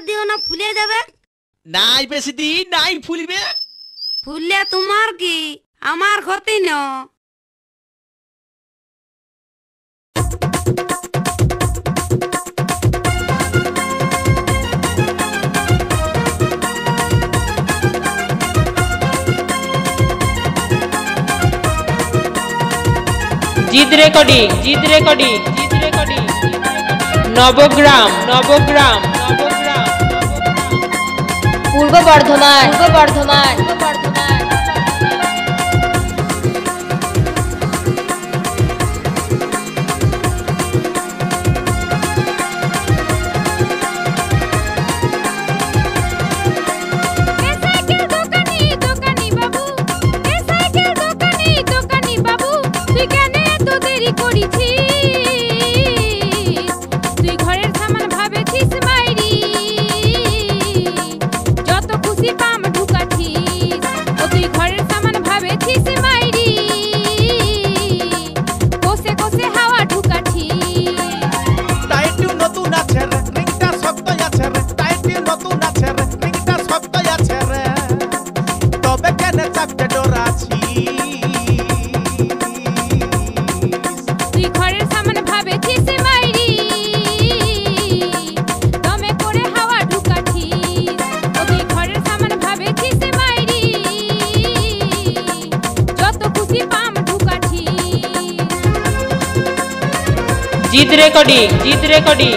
দিও না ফুলে যাবে। নাই বেশি দিন নাই ফুলবে। ফুললে তোমার কি, আমার ক্ষতি ন। জিদ রেকর্ডিং নবগ্রাম পূর্ব বর্ধমান জিদ রেকর্ডিং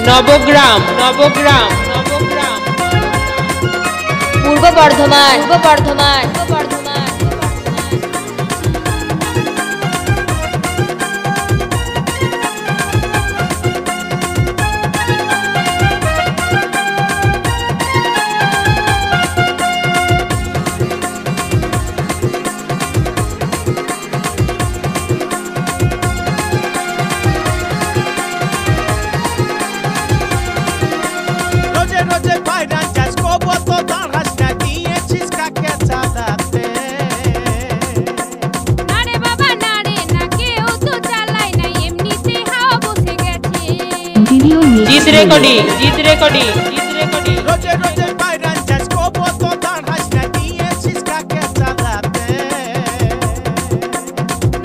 নবগ্রাম পূর্ব বর্ধমান জিদ রেকর্ডিং রোজে রোজে বাইরান যাস কবো তো দাঁড়াস না দিয়েছিস কাকে চালাতে।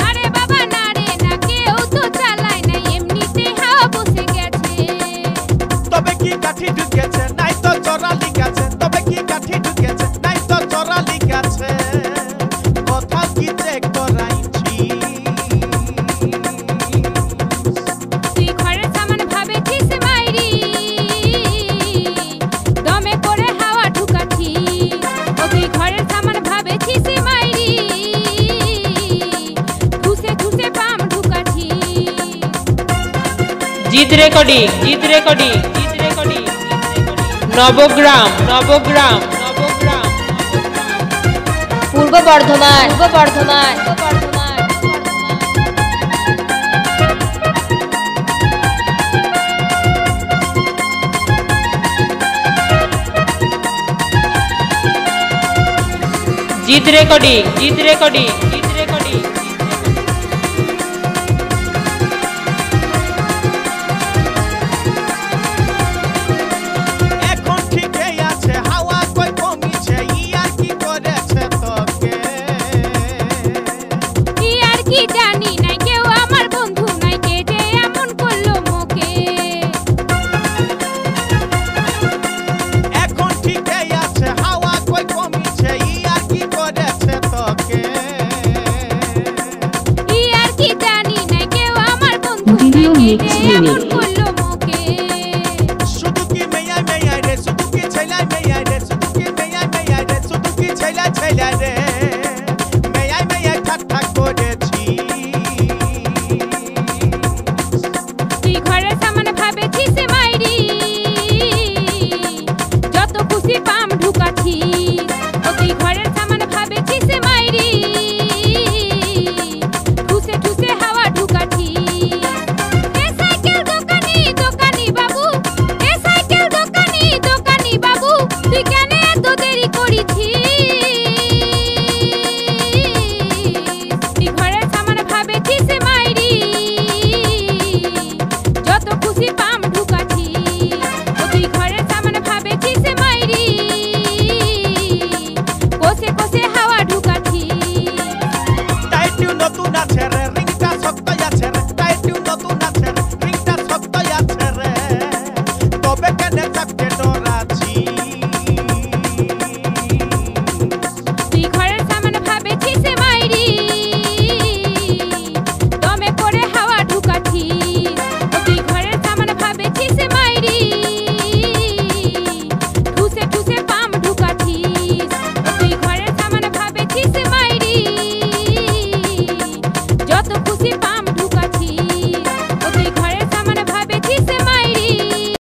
আরে বাবা না রে না কেউ তো চালায় না এমনিতে হাওয়া বসে গেছে। তবে কি কাঠি ঢুকেছে নাই তো চোরা লিখেছে, তবে কি কাঠি ঢুকেছে নাই তো চোরা লিখেছে, কথা কি চেক করাইছি। তুই ঘরের সামান ভাবেছিস মাইরি, দমে করে হাওয়া ঢুকাছি। ও তুই ঘরের সামান ভাবেছিস মাইরি, ঠুসে ঠুসে পাম ঢুকাছি। জিদ রেকর্ডিং নবগ্রাম পূর্ব বর্ধমান জিদ রেকর্ডিং এখন ঠিকই আছে হাওয়া কই কমিছে, ই আর কি করেছে তোকে। কি আর কি জানি নাই, কেউ আমার বন্ধু নাই, কে যে এমন করলো মোকে। এখন ঠিকই আছে হাওয়া কই কমিছে, ই আর কি করেছে তোকে। আছে রে